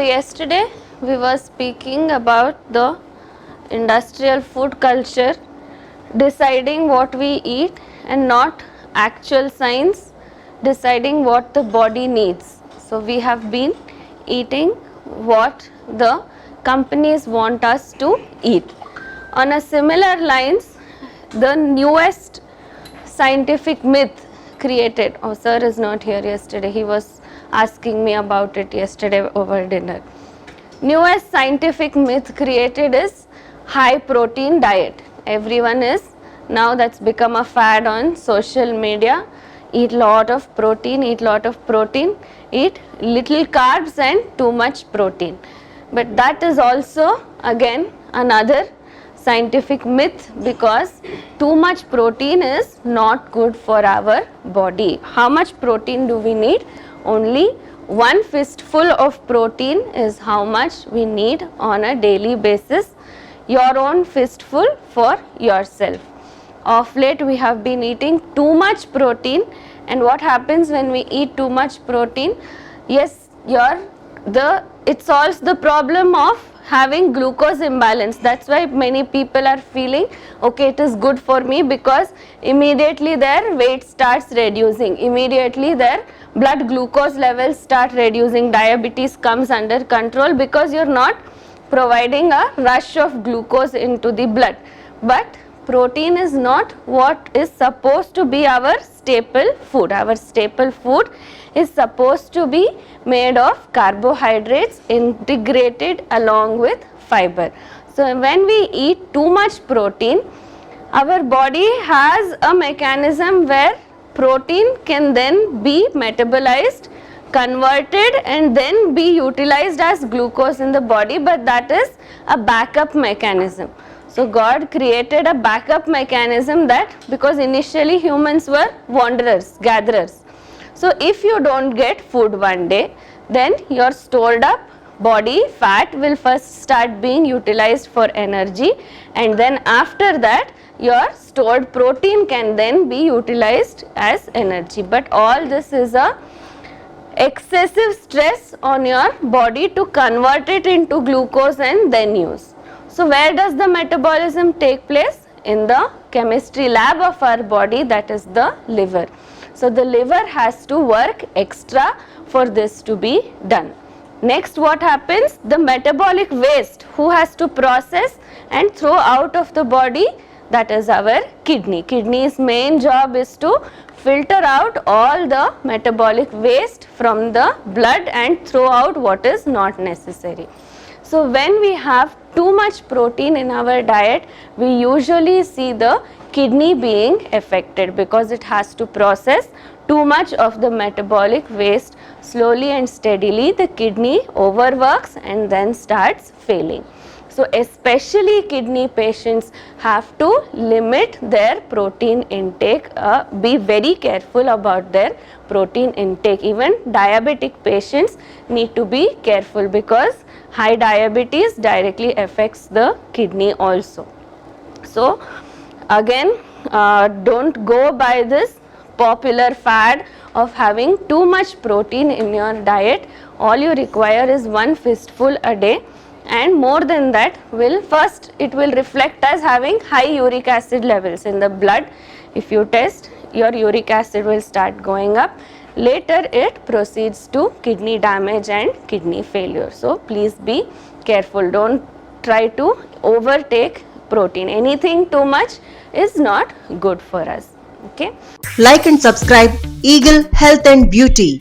yesterday we were speaking about the industrial food culture, deciding what we eat and not actual science deciding what the body needs. So we have been eating what the companies want us to eat. On a similar lines, the newest scientific myth created, oh sir is not here yesterday, he was asking me about it yesterday over dinner. Newest scientific myth created is high protein diet. Everyone is now, that's become a fad on social media. Eat lot of protein, eat lot of protein, eat little carbs and too much protein. But that is also again another scientific myth, because too much protein is not good for our body. How much protein do we need? Only one fistful of protein is how much we need on a daily basis. Your own fistful for yourself. Of late we have been eating too much protein, and what happens when we eat too much protein? Yes, it solves the problem of having glucose imbalance. That's why many people are feeling, okay, it is good for me, because immediately their weight starts reducing, immediately their blood glucose levels start reducing, diabetes comes under control, because you're not providing a rush of glucose into the blood. But protein is not what is supposed to be our staple food. Our staple food is supposed to be made of carbohydrates integrated along with fiber. So when we eat too much protein, our body has a mechanism where protein can then be metabolized, converted and then be utilized as glucose in the body, but that is a backup mechanism. So God created a backup mechanism, that because initially humans were wanderers, gatherers. So if you don't get food one day, then your stored up body fat will first start being utilized for energy, and then after that your stored protein can then be utilized as energy. But all this is a excessive stress on your body to convert it into glucose and then use. So where does the metabolism take place? In the chemistry lab of our body, that is the liver. So the liver has to work extra for this to be done. Next, what happens? The metabolic waste, who has to process and throw out of the body? That is our kidney. Kidney's main job is to filter out all the metabolic waste from the blood and throw out what is not necessary. So when we have too much protein in our diet, we usually see the kidney being affected, because it has to process too much of the metabolic waste. Slowly and steadily the kidney overworks and then starts failing. So especially kidney patients have to limit their protein intake, be very careful about their protein intake. Even diabetic patients need to be careful, because high diabetes directly affects the kidney also. So again, don't go by this popular fad of having too much protein in your diet. All you require is one fistful a day, and more than that it will reflect as having high uric acid levels in the blood. If you test, your uric acid will start going up. Later it proceeds to kidney damage and kidney failure. So please be careful, don't try to overtake protein. Anything too much is not good for us. Okay. Like and subscribe Eagle Health and Beauty.